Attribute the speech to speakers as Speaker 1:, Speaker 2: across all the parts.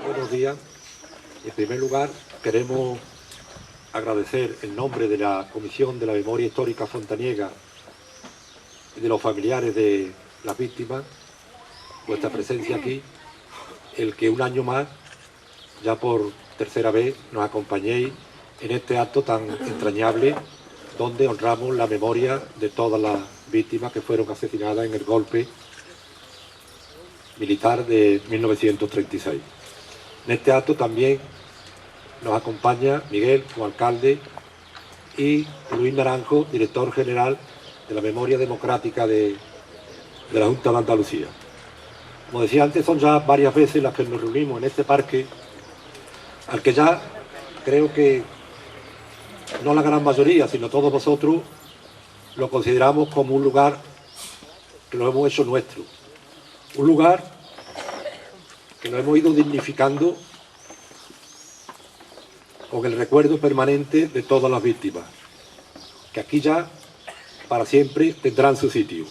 Speaker 1: Buenos días. En primer lugar, queremos agradecer en nombre de la Comisión de la Memoria Histórica Fontaniega y de los familiares de las víctimas vuestra presencia aquí, el que un año más, ya por tercera vez, nos acompañéis en este acto tan entrañable donde honramos la memoria de todas las víctimas que fueron asesinadas en el golpe militar de 1936. En este acto también nos acompaña Miguel, como alcalde, y Luis Naranjo, director general de la Memoria Democrática de la Junta de Andalucía. Como decía antes, son ya varias veces las que nos reunimos en este parque, al que ya creo que no la gran mayoría, sino todos vosotros, lo consideramos como un lugar que lo hemos hecho nuestro. Un lugar que nos hemos ido dignificando con el recuerdo permanente de todas las víctimas, que aquí ya para siempre tendrán su sitio,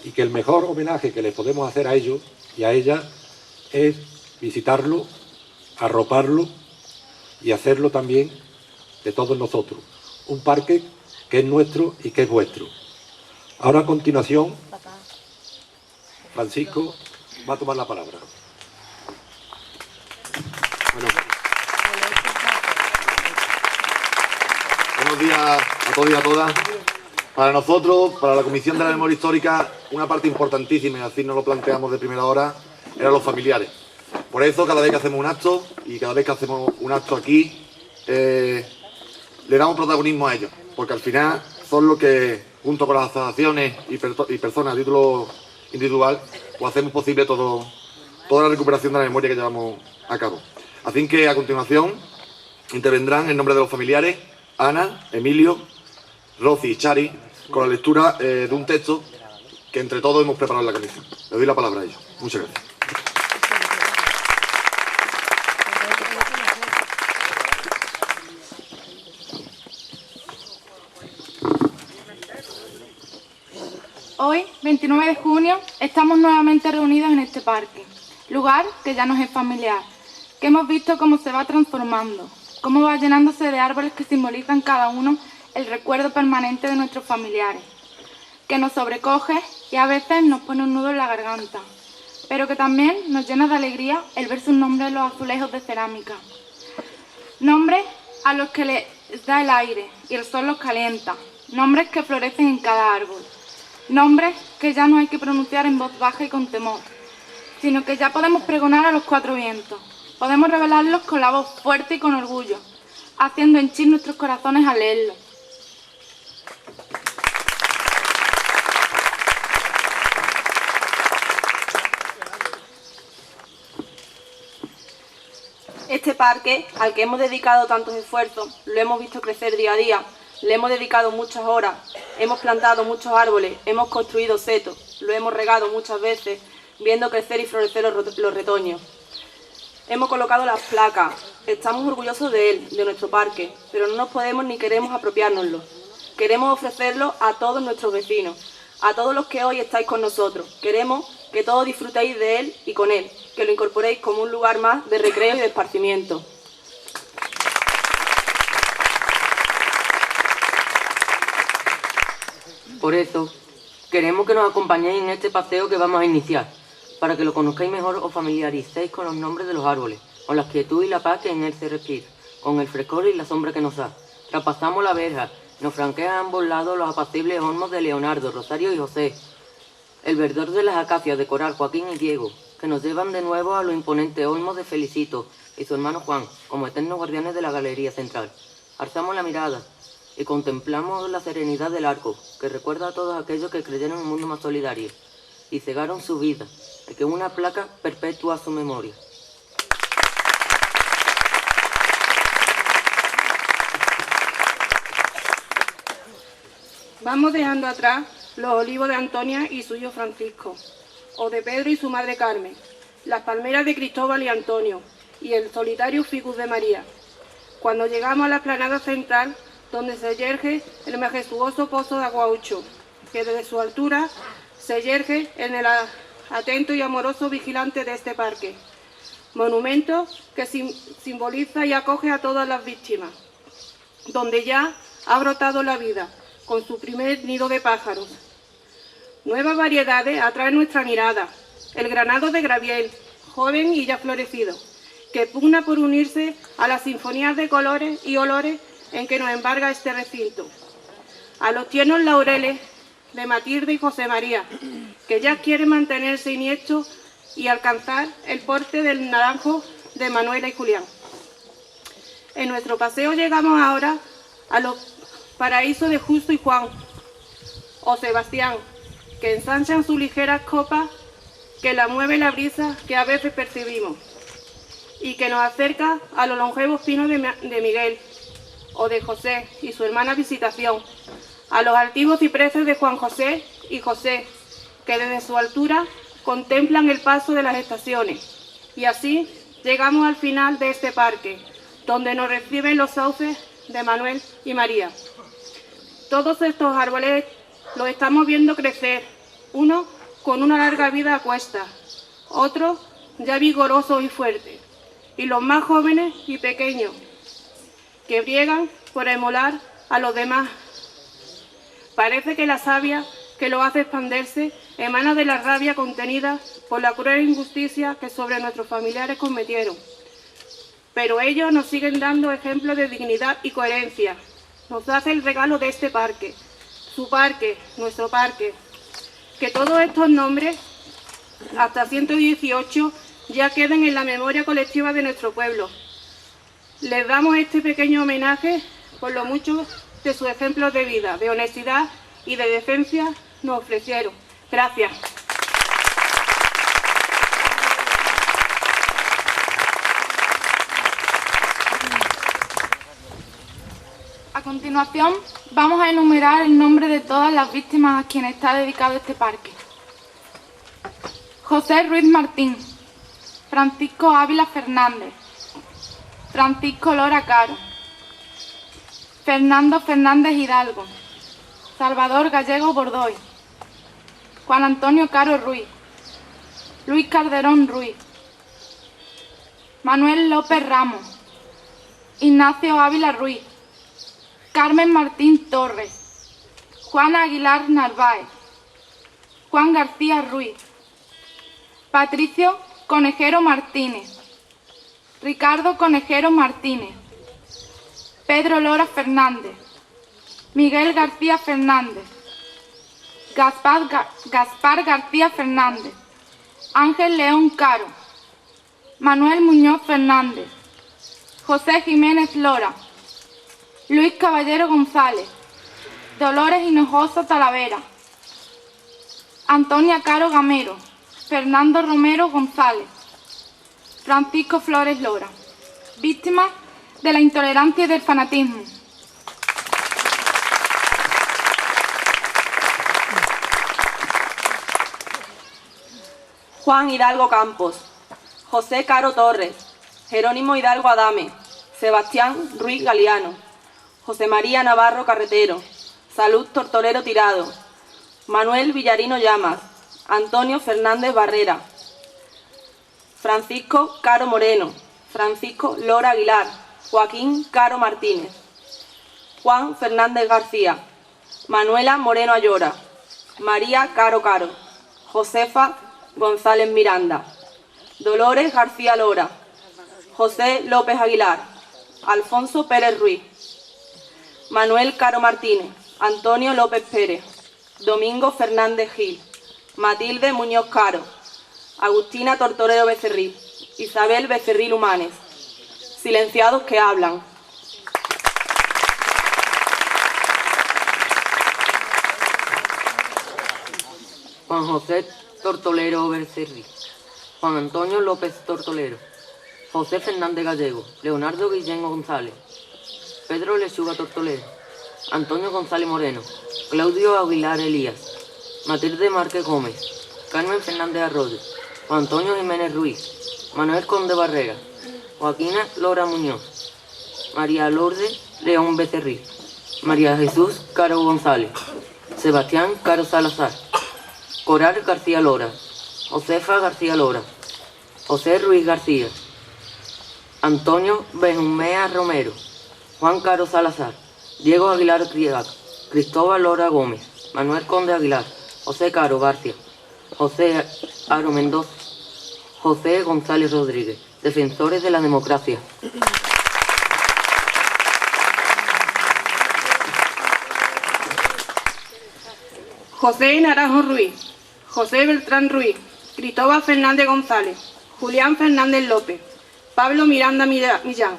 Speaker 1: y que el mejor homenaje que les podemos hacer a ellos y a ellas es visitarlo, arroparlo y hacerlo también de todos nosotros. Un parque que es nuestro y que es vuestro. Ahora a continuación, Francisco va a tomar la palabra.
Speaker 2: Buenos días a todos y a todas. Para nosotros, para la Comisión de la Memoria Histórica, una parte importantísima, y así nos lo planteamos de primera hora, eran los familiares. Por eso, cada vez que hacemos un acto, y cada vez que hacemos un acto aquí, le damos protagonismo a ellos, porque al final son los que, junto con las asociaciones y personas a título individual, pues hacemos posible toda la recuperación de la memoria que llevamos a cabo. Así que, a continuación, intervendrán en nombre de los familiares Ana, Emilio, Rosy y Chari, con la lectura de un texto que entre todos hemos preparado en la comisión. Le doy la palabra a ellos. Muchas gracias.
Speaker 3: Hoy, 29 de junio, estamos nuevamente reunidos en este parque, lugar que ya nos es familiar, que hemos visto cómo se va transformando, cómo va llenándose de árboles que simbolizan cada uno el recuerdo permanente de nuestros familiares, que nos sobrecoge y a veces nos pone un nudo en la garganta, pero que también nos llena de alegría el ver sus nombres en los azulejos de cerámica. Nombres a los que les da el aire y el sol los calienta, nombres que florecen en cada árbol, nombres que ya no hay que pronunciar en voz baja y con temor, sino que ya podemos pregonar a los cuatro vientos. Podemos revelarlos con la voz fuerte y con orgullo, haciendo henchir nuestros corazones al leerlos.
Speaker 4: Este parque, al que hemos dedicado tantos esfuerzos, lo hemos visto crecer día a día, le hemos dedicado muchas horas, hemos plantado muchos árboles, hemos construido setos, lo hemos regado muchas veces, viendo crecer y florecer los retoños. Hemos colocado las placas, estamos orgullosos de él, de nuestro parque, pero no nos podemos ni queremos apropiárnoslo. Queremos ofrecerlo a todos nuestros vecinos, a todos los que hoy estáis con nosotros. Queremos que todos disfrutéis de él y con él, que lo incorporéis como un lugar más de recreo y de esparcimiento.
Speaker 5: Por eso, queremos que nos acompañéis en este paseo que vamos a iniciar, para que lo conozcáis mejor os familiaricéis con los nombres de los árboles, con la quietud y la paz que en él se respira, con el frescor y la sombra que nos da. Traspasamos la verja, nos franquean a ambos lados los apacibles olmos de Leonardo, Rosario y José, el verdor de las acacias de Coral, Joaquín y Diego, que nos llevan de nuevo a los imponentes olmos de Felicito y su hermano Juan, como eternos guardianes de la galería central. Alzamos la mirada y contemplamos la serenidad del arco, que recuerda a todos aquellos que creyeron en un mundo más solidario y cegaron su vida, y que una placa perpetúa su memoria.
Speaker 6: Vamos dejando atrás los olivos de Antonia y su hijo Francisco, o de Pedro y su madre Carmen, las palmeras de Cristóbal y Antonio, y el solitario ficus de María. Cuando llegamos a la explanada central, donde se yergue el majestuoso pozo de Aguaucho, que desde su altura se yergue en el atento y amoroso vigilante de este parque, monumento que simboliza y acoge a todas las víctimas, donde ya ha brotado la vida con su primer nido de pájaros. Nuevas variedades atraen nuestra mirada: el granado de Graviel, joven y ya florecido, que pugna por unirse a las sinfonías de colores y olores en que nos embarga este recinto. A los tiernos laureles de Matilde y José María, que ya quieren mantenerse iniestos y alcanzar el porte del naranjo de Manuela y Julián. En nuestro paseo llegamos ahora a los paraísos de Justo y Juan, o Sebastián, que ensanchan sus ligeras copas, que la mueve la brisa que a veces percibimos, y que nos acerca a los longevos pinos de Miguel, o de José y su hermana Visitación, a los altivos cipreses de Juan José y José, que desde su altura contemplan el paso de las estaciones. Y así llegamos al final de este parque, donde nos reciben los sauces de Manuel y María. Todos estos árboles los estamos viendo crecer, uno con una larga vida a cuestas, otros ya vigorosos y fuertes, y los más jóvenes y pequeños, que briegan por emular a los demás. Parece que la savia que lo hace expandirse emana de la rabia contenida por la cruel injusticia que sobre nuestros familiares cometieron. Pero ellos nos siguen dando ejemplos de dignidad y coherencia. Nos hace el regalo de este parque, su parque, nuestro parque. Que todos estos nombres, hasta 118, ya queden en la memoria colectiva de nuestro pueblo. Les damos este pequeño homenaje por lo mucho de sus ejemplos de vida, de honestidad y de decencia nos ofrecieron. Gracias.
Speaker 3: A continuación, vamos a enumerar el nombre de todas las víctimas a quienes está dedicado este parque. José Ruiz Martín, Francisco Ávila Fernández, Francisco Lora Caro, Fernando Fernández Hidalgo, Salvador Gallego Bordoy, Juan Antonio Caro Ruiz, Luis Calderón Ruiz, Manuel López Ramos, Ignacio Ávila Ruiz, Carmen Martín Torres, Juan Aguilar Narváez, Juan García Ruiz, Patricio Conejero Martínez, Ricardo Conejero Martínez, Pedro Lora Fernández, Miguel García Fernández, Gaspar García Fernández, Ángel León Caro, Manuel Muñoz Fernández, José Jiménez Lora, Luis Caballero González, Dolores Hinojosa Talavera, Antonia Caro Gamero, Fernando Romero González, Francisco Flores Lora, víctimas de la intolerancia y del fanatismo.
Speaker 4: Juan Hidalgo Campos, José Caro Torres, Jerónimo Hidalgo Adame, Sebastián Ruiz Galiano, José María Navarro Carretero, Salud Tortolero Tirado, Manuel Villarino Llamas, Antonio Fernández Barrera, Francisco Caro Moreno, Francisco Lora Aguilar, Joaquín Caro Martínez, Juan Fernández García, Manuela Moreno Ayora, María Caro Caro, Josefa González Miranda, Dolores García Lora, José López Aguilar, Alfonso Pérez Ruiz, Manuel Caro Martínez, Antonio López Pérez, Domingo Fernández Gil, Matilde Muñoz Caro, Agustina Tortorero Becerril, Isabel Becerril Humanes. Silenciados que hablan.
Speaker 5: Juan José Tortolero Becerril, Juan Antonio López Tortolero, José Fernández Gallego, Leonardo Guillén González, Pedro Lechuga Tortolero, Antonio González Moreno, Claudio Aguilar Elías, Matilde Márquez Gómez, Carmen Fernández Arroyo, Juan Antonio Jiménez Ruiz, Manuel Conde Barrera, Joaquina Lora Muñoz, María Lourdes León Becerril, María Jesús Caro González, Sebastián Caro Salazar, Coral García Lora, Josefa García Lora, José Ruiz García, Antonio Benjumea Romero, Juan Caro Salazar, Diego Aguilar Criaga, Cristóbal Lora Gómez, Manuel Conde Aguilar, José Caro García, José Aro Mendoza, José González Rodríguez, defensores de la democracia.
Speaker 6: José Naranjo Ruiz, José Beltrán Ruiz, Cristóbal Fernández González, Julián Fernández López, Pablo Miranda Millán,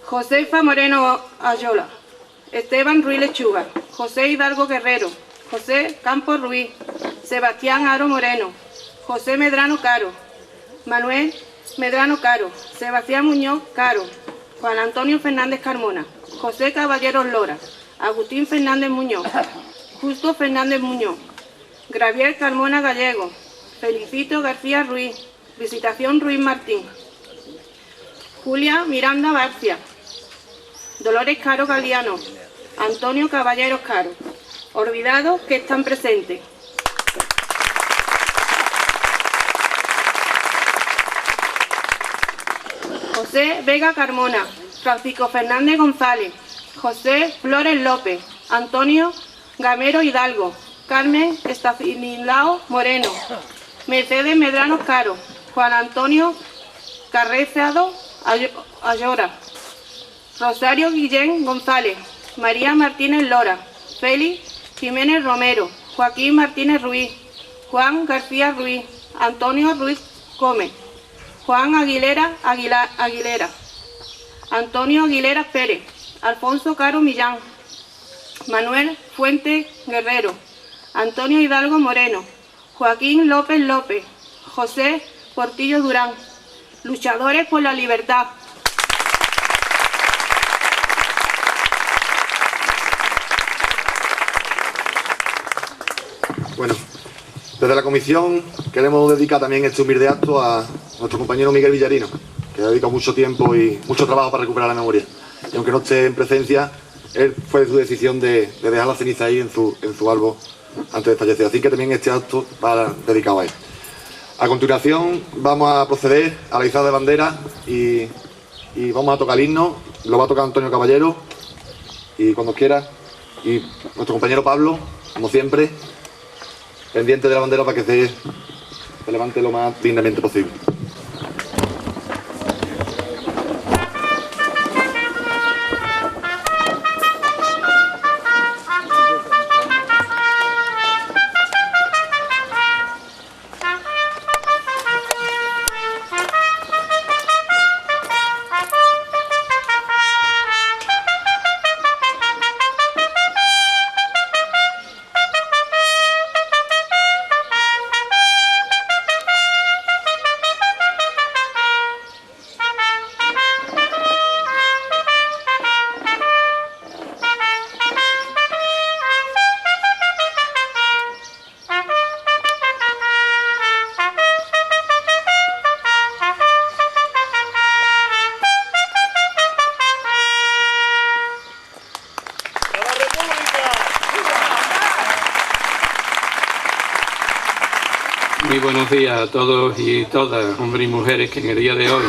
Speaker 6: Josefa Moreno Ayola, Esteban Ruiz Lechuga, José Hidalgo Guerrero, José Campos Ruiz, Sebastián Aro Moreno, José Medrano Caro, Manuel Medrano Caro, Sebastián Muñoz Caro, Juan Antonio Fernández Carmona, José Caballeros Lora, Agustín Fernández Muñoz, Justo Fernández Muñoz, Gabriel Carmona Gallego, Felicito García Ruiz, Visitación Ruiz Martín, Julia Miranda Barcia, Dolores Caro Galiano, Antonio Caballeros Caro. Olvidados que están presentes. José Vega Carmona, Francisco Fernández González, José Flores López, Antonio Gamero Hidalgo, Carmen Estafinilao Moreno, Mercedes Medrano Caro, Juan Antonio Carrezado Ayora, Rosario Guillén González, María Martínez Lora, Félix Jiménez Romero, Joaquín Martínez Ruiz, Juan García Ruiz, Antonio Ruiz Gómez, Juan Aguilera Aguilera, Antonio Aguilera Pérez, Alfonso Caro Millán, Manuel Fuente Guerrero, Antonio Hidalgo Moreno, Joaquín López López, José Portillo Durán, luchadores por la libertad.
Speaker 2: Bueno, desde la comisión queremos dedicar también este humilde acto a nuestro compañero Miguel Villarino, que ha dedicado mucho tiempo y mucho trabajo para recuperar la memoria. Y aunque no esté en presencia, él fue su decisión de dejar la ceniza ahí en su árbol antes de fallecer. Así que también este acto va dedicado a él. A continuación vamos a proceder a la izada de bandera y vamos a tocar el himno. Lo va a tocar Antonio Caballero y cuando quiera. Y nuestro compañero Pablo, como siempre, pendiente de la bandera para que se levante lo más dignamente posible.
Speaker 7: Muy buenos días a todos y todas, hombres y mujeres, que en el día de hoy,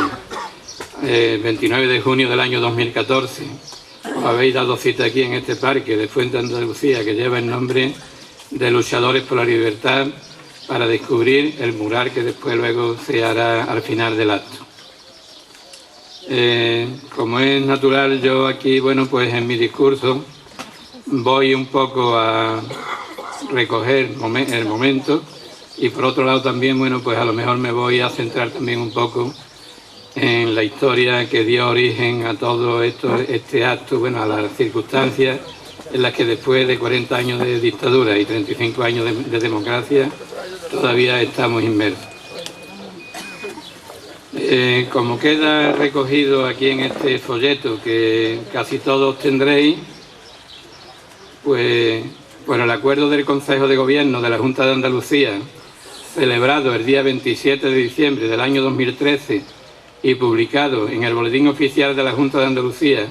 Speaker 7: 29 de junio del año 2014, os habéis dado cita aquí en este parque de Fuente Andalucía, que lleva el nombre de Luchadores por la Libertad, para descubrir el mural que después luego se hará al final del acto. Como es natural, yo aquí, bueno, pues en mi discurso voy un poco a recoger el momento. Y por otro lado también, bueno, pues a lo mejor me voy a centrar también un poco en la historia que dio origen a todo este acto, bueno, a las circunstancias en las que después de 40 años de dictadura y 35 años de democracia todavía estamos inmersos. Como queda recogido aquí en este folleto que casi todos tendréis, pues por el acuerdo del Consejo de Gobierno de la Junta de Andalucía, celebrado el día 27 de diciembre del año 2013 y publicado en el Boletín Oficial de la Junta de Andalucía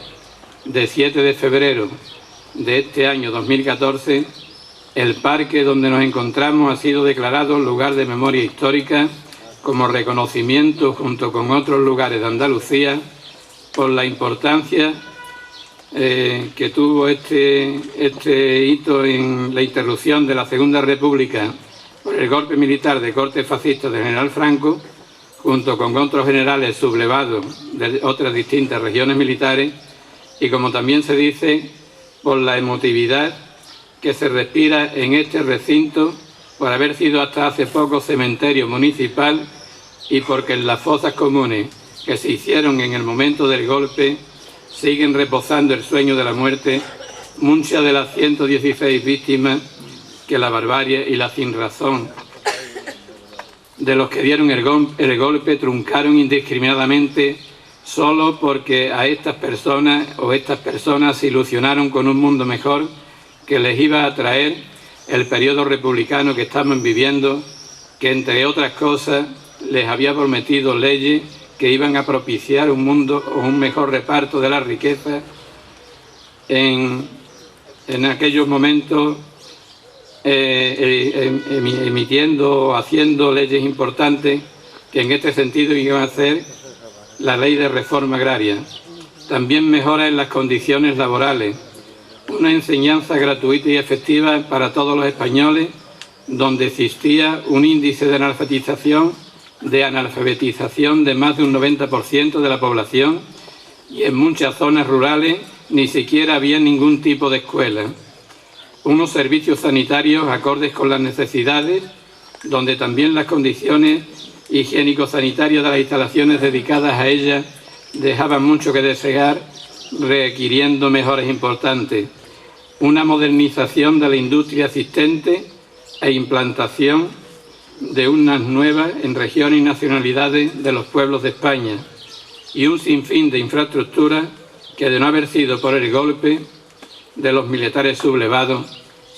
Speaker 7: de 7 de febrero de este año 2014, el parque donde nos encontramos ha sido declarado lugar de memoria histórica como reconocimiento, junto con otros lugares de Andalucía, por la importancia que tuvo este hito en la interrupción de la Segunda República por el golpe militar de corte fascista del general Franco, junto con otros generales sublevados de otras distintas regiones militares, y como también se dice, por la emotividad que se respira en este recinto, por haber sido hasta hace poco cementerio municipal y porque en las fosas comunes que se hicieron en el momento del golpe siguen reposando el sueño de la muerte muchas de las 116 víctimas que la barbarie y la sinrazón de los que dieron el golpe truncaron indiscriminadamente solo porque a estas personas se ilusionaron con un mundo mejor que les iba a traer el periodo republicano que estamos viviendo, que entre otras cosas les había prometido leyes que iban a propiciar un mundo o un mejor reparto de la riqueza en aquellos momentos, emitiendo o haciendo leyes importantes que en este sentido iban a hacer la ley de reforma agraria. También mejora en las condiciones laborales, una enseñanza gratuita y efectiva para todos los españoles, donde existía un índice de analfabetización de más de un 90% de la población, y en muchas zonas rurales ni siquiera había ningún tipo de escuela. Unos servicios sanitarios acordes con las necesidades, donde también las condiciones higiénico-sanitarias de las instalaciones dedicadas a ellas dejaban mucho que desear, requiriendo mejoras importantes. Una modernización de la industria existente e implantación de unas nuevas en regiones y nacionalidades de los pueblos de España, y un sinfín de infraestructuras que, de no haber sido por el golpe de los militares sublevados,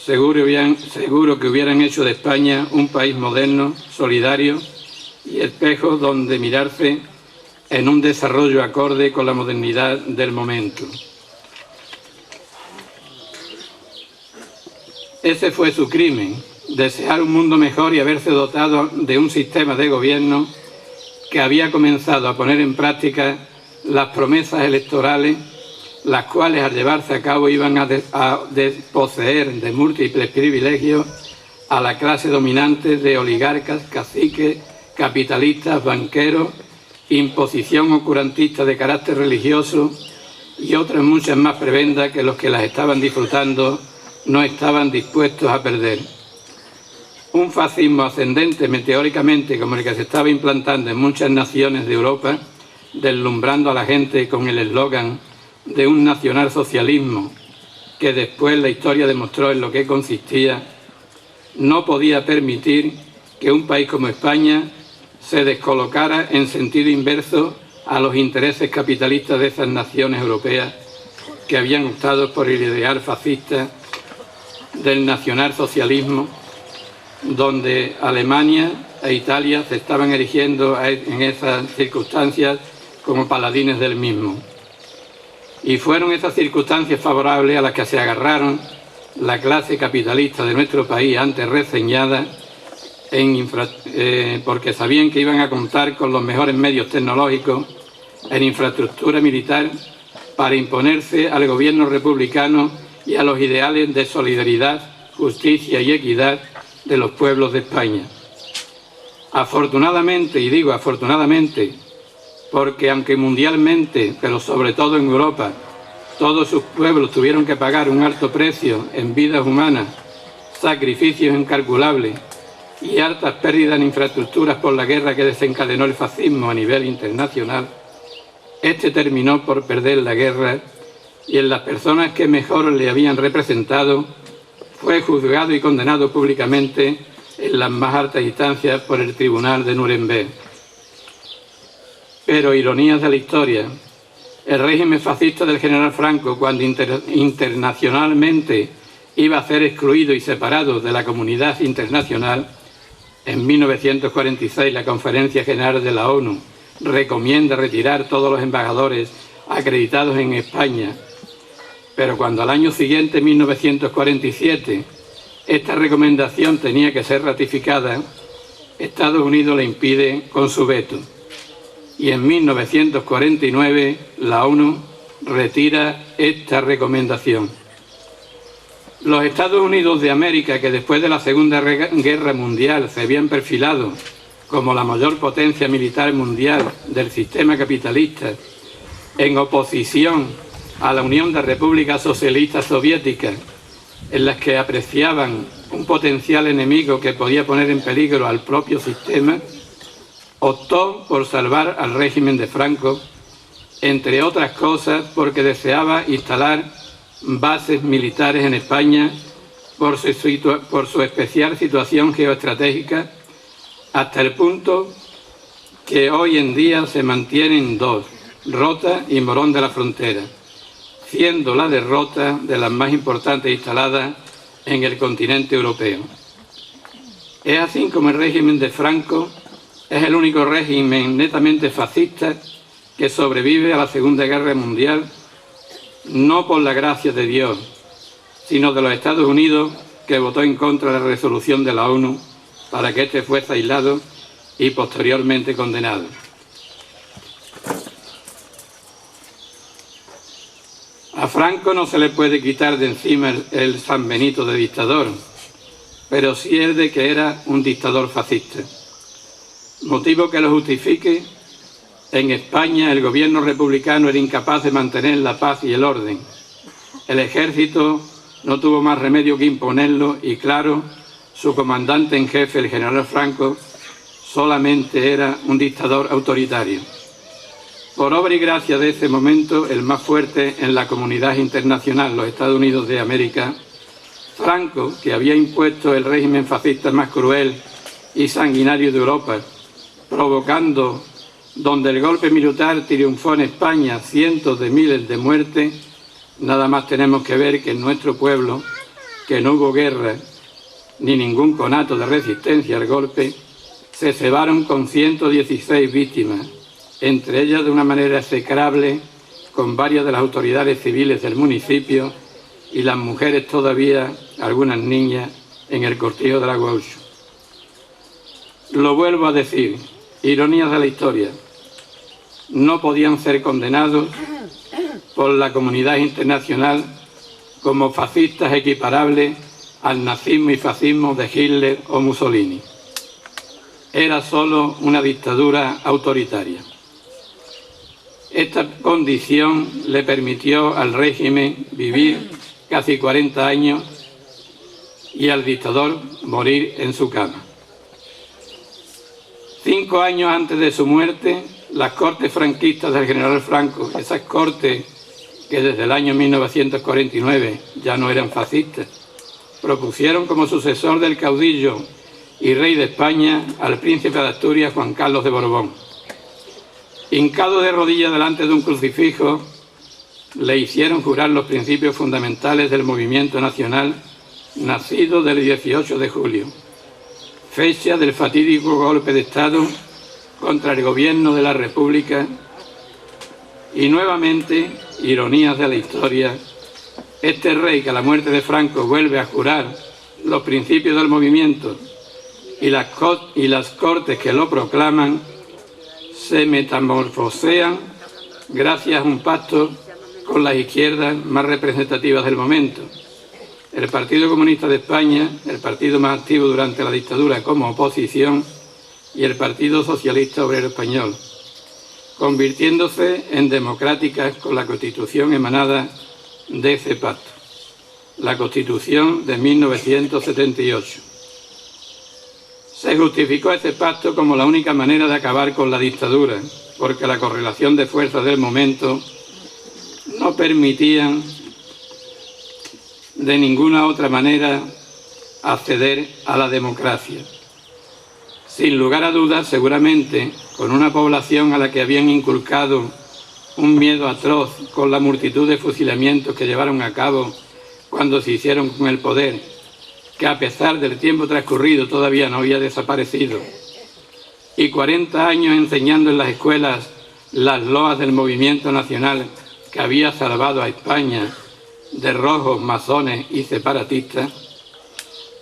Speaker 7: seguro que hubieran hecho de España un país moderno, solidario y espejo donde mirarse en un desarrollo acorde con la modernidad del momento. Ese fue su crimen: desear un mundo mejor y haberse dotado de un sistema de gobierno que había comenzado a poner en práctica las promesas electorales, las cuales al llevarse a cabo iban a desposeer de múltiples privilegios a la clase dominante de oligarcas, caciques, capitalistas, banqueros, imposición oscurantista de carácter religioso y otras muchas más prebendas que los que las estaban disfrutando no estaban dispuestos a perder. Un fascismo ascendente meteóricamente como el que se estaba implantando en muchas naciones de Europa, deslumbrando a la gente con el eslogan de un nacionalsocialismo que después la historia demostró en lo que consistía, no podía permitir que un país como España se descolocara en sentido inverso a los intereses capitalistas de esas naciones europeas que habían optado por el ideal fascista del nacionalsocialismo, donde Alemania e Italia se estaban erigiendo en esas circunstancias como paladines del mismo. Y fueron esas circunstancias favorables a las que se agarraron la clase capitalista de nuestro país, antes reseñada, porque sabían que iban a contar con los mejores medios tecnológicos en infraestructura militar para imponerse al gobierno republicano y a los ideales de solidaridad, justicia y equidad de los pueblos de España. Afortunadamente, y digo afortunadamente, porque aunque mundialmente, pero sobre todo en Europa, todos sus pueblos tuvieron que pagar un alto precio en vidas humanas, sacrificios incalculables y altas pérdidas en infraestructuras por la guerra que desencadenó el fascismo a nivel internacional, este terminó por perder la guerra y en las personas que mejor le habían representado fue juzgado y condenado públicamente en las más altas instancias por el Tribunal de Nuremberg. Pero, ironías de la historia, el régimen fascista del general Franco, cuando internacionalmente iba a ser excluido y separado de la comunidad internacional, en 1946 la Conferencia General de la ONU recomienda retirar todos los embajadores acreditados en España, pero cuando al año siguiente, 1947, esta recomendación tenía que ser ratificada, Estados Unidos la impide con su veto. Y en 1949 la ONU retira esta recomendación. Los Estados Unidos de América, que después de la Segunda Guerra Mundial se habían perfilado como la mayor potencia militar mundial del sistema capitalista, en oposición a la Unión de Repúblicas Socialistas Soviéticas, en las que apreciaban un potencial enemigo que podía poner en peligro al propio sistema, optó por salvar al régimen de Franco, entre otras cosas porque deseaba instalar bases militares en España por su especial situación geoestratégica, hasta el punto que hoy en día se mantienen dos, Rota y Morón de la Frontera, siendo la de Rota de las más importantes instaladas en el continente europeo. Es así como el régimen de Franco es el único régimen netamente fascista que sobrevive a la Segunda Guerra Mundial, no por la gracia de Dios, sino de los Estados Unidos, que votó en contra de la resolución de la ONU para que éste fuese aislado y posteriormente condenado. A Franco no se le puede quitar de encima el San Benito de dictador, pero sí el de que era un dictador fascista. Motivo que lo justifique: en España el gobierno republicano era incapaz de mantener la paz y el orden. El ejército no tuvo más remedio que imponerlo y, claro, su comandante en jefe, el general Franco, solamente era un dictador autoritario. Por obra y gracia de ese momento, el más fuerte en la comunidad internacional, los Estados Unidos de América, Franco, que había impuesto el régimen fascista más cruel y sanguinario de Europa, provocando, donde el golpe militar triunfó en España, cientos de miles de muertes, nada más tenemos que ver que en nuestro pueblo, que no hubo guerra ni ningún conato de resistencia al golpe, se cebaron con 116 víctimas, entre ellas de una manera execrable, con varias de las autoridades civiles del municipio y las mujeres todavía, algunas niñas, en el cortijo de la Guaucho. Lo vuelvo a decir, ironías de la historia, no podían ser condenados por la comunidad internacional como fascistas equiparables al nazismo y fascismo de Hitler o Mussolini. Era solo una dictadura autoritaria. Esta condición le permitió al régimen vivir casi 40 años y al dictador morir en su cama. 5 años antes de su muerte, las cortes franquistas del general Franco, esas cortes que desde el año 1949 ya no eran fascistas, propusieron como sucesor del caudillo y rey de España al príncipe de Asturias, Juan Carlos de Borbón. Hincado de rodillas delante de un crucifijo, le hicieron jurar los principios fundamentales del movimiento nacional nacido del 18 de julio, fecha del fatídico golpe de Estado contra el gobierno de la República. Y nuevamente, ironías de la historia, este rey que a la muerte de Franco vuelve a jurar los principios del movimiento y las cortes que lo proclaman se metamorfosean gracias a un pacto con las izquierdas más representativas del momento. El Partido Comunista de España, el partido más activo durante la dictadura como oposición, y el Partido Socialista Obrero Español, convirtiéndose en democráticas con la Constitución emanada de ese pacto, la Constitución de 1978. Se justificó ese pacto como la única manera de acabar con la dictadura, porque la correlación de fuerzas del momento no permitían de ninguna otra manera acceder a la democracia. Sin lugar a dudas, seguramente, con una población a la que habían inculcado un miedo atroz con la multitud de fusilamientos que llevaron a cabo cuando se hicieron con el poder, que a pesar del tiempo transcurrido todavía no había desaparecido, y 40 años enseñando en las escuelas las loas del movimiento nacional que había salvado a España de rojos, masones y separatistas,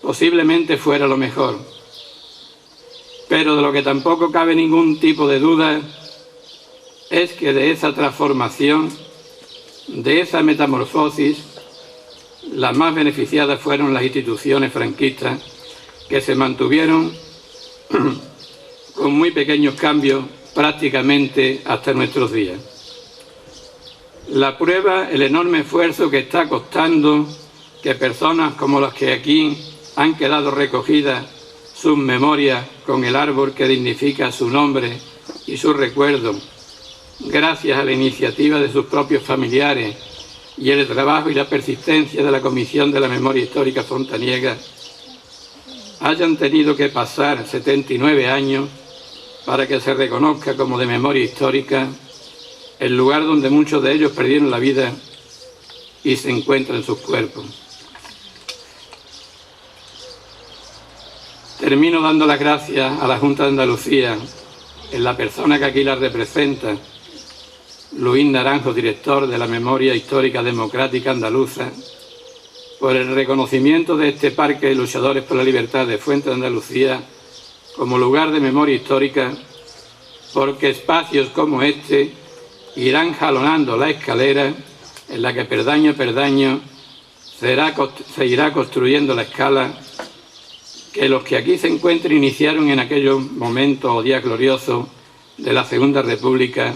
Speaker 7: posiblemente fuera lo mejor. Pero de lo que tampoco cabe ningún tipo de duda es que de esa transformación, de esa metamorfosis, las más beneficiadas fueron las instituciones franquistas, que se mantuvieron con muy pequeños cambios prácticamente hasta nuestros días. La prueba, el enorme esfuerzo que está costando que personas como las que aquí han quedado recogidas sus memorias con el árbol que dignifica su nombre y su recuerdo, gracias a la iniciativa de sus propios familiares y el trabajo y la persistencia de la Comisión de la Memoria Histórica Fontaniega, hayan tenido que pasar 79 años para que se reconozca como de memoria histórica el lugar donde muchos de ellos perdieron la vida y se encuentran sus cuerpos. Termino dando las gracias a la Junta de Andalucía, en la persona que aquí la representa, Luis Naranjo, director de la Memoria Histórica Democrática Andaluza, por el reconocimiento de este Parque de Luchadores por la Libertad de Fuente de Andalucía como lugar de memoria histórica, porque espacios como este irán jalonando la escalera en la que peldaño a peldaño se irá construyendo la escala que los que aquí se encuentran iniciaron en aquellos momentos o días gloriosos de la Segunda República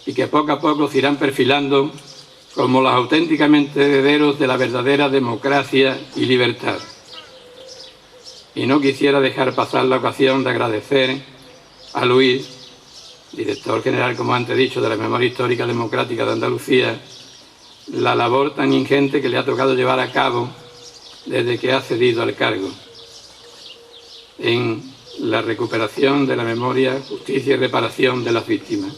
Speaker 7: y que poco a poco se irán perfilando como los auténticamente herederos de la verdadera democracia y libertad. Y no quisiera dejar pasar la ocasión de agradecer a Luis, director general, como antes he dicho, de la Memoria Histórica Democrática de Andalucía, la labor tan ingente que le ha tocado llevar a cabo desde que ha cedido al cargo en la recuperación de la memoria, justicia y reparación de las víctimas.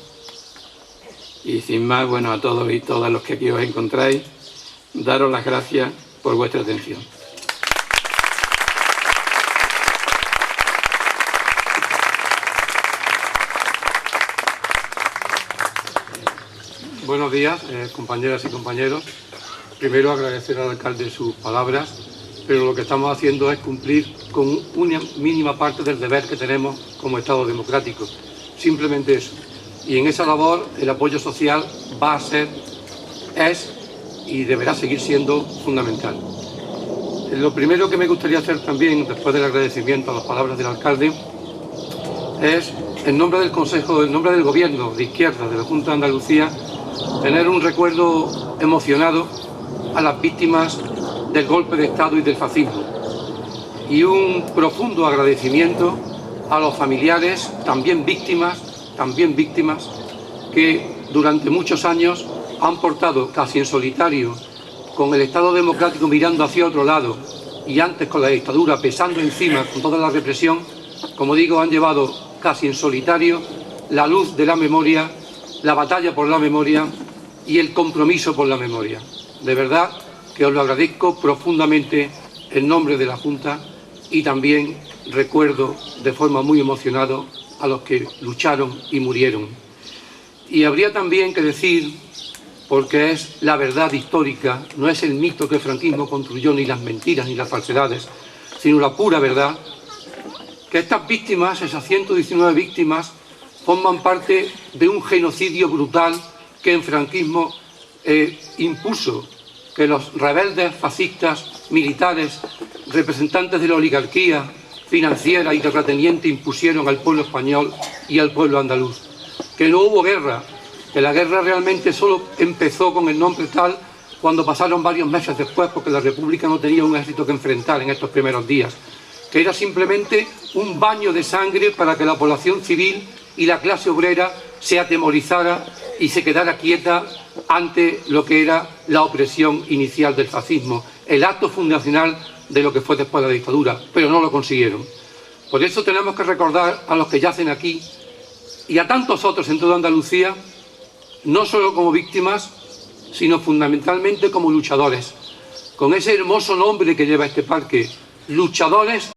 Speaker 7: Y sin más, bueno, a todos y todas los que aquí os encontráis, daros las gracias por vuestra atención.
Speaker 8: Buenos días, compañeras y compañeros. Primero agradecer al alcalde sus palabras, pero lo que estamos haciendo es cumplir con una mínima parte del deber que tenemos como Estado democrático. Simplemente eso. Y en esa labor el apoyo social va a ser, es y deberá seguir siendo fundamental. Lo primero que me gustaría hacer también, después del agradecimiento a las palabras del alcalde, es, en nombre del Consejo, en nombre del Gobierno de Izquierda de la Junta de Andalucía, tener un recuerdo emocionado a las víctimas del golpe de Estado y del fascismo. Y un profundo agradecimiento a los familiares, también víctimas, que durante muchos años han portado casi en solitario, con el Estado democrático mirando hacia otro lado y antes con la dictadura pesando encima con toda la represión, como digo, han llevado casi en solitario la luz de la memoria, la batalla por la memoria y el compromiso por la memoria. De verdad que os lo agradezco profundamente en nombre de la Junta y también recuerdo de forma muy emocionada a los que lucharon y murieron. Y habría también que decir, porque es la verdad histórica, no es el mito que el franquismo construyó, ni las mentiras ni las falsedades, sino la pura verdad, que estas víctimas, esas 119 víctimas, forman parte de un genocidio brutal que el franquismo impuso, que los rebeldes fascistas, militares, representantes de la oligarquía financiera y terrateniente impusieron al pueblo español y al pueblo andaluz. Que no hubo guerra, que la guerra realmente solo empezó con el nombre tal cuando pasaron varios meses después, porque la República no tenía un ejército que enfrentar en estos primeros días, que era simplemente un baño de sangre para que la población civil y la clase obrera se atemorizara y se quedara quieta ante lo que era la opresión inicial del fascismo, el acto fundacional de lo que fue después de la dictadura, pero no lo consiguieron. Por eso tenemos que recordar a los que yacen aquí y a tantos otros en toda Andalucía, no solo como víctimas, sino fundamentalmente como luchadores, con ese hermoso nombre que lleva este parque, luchadores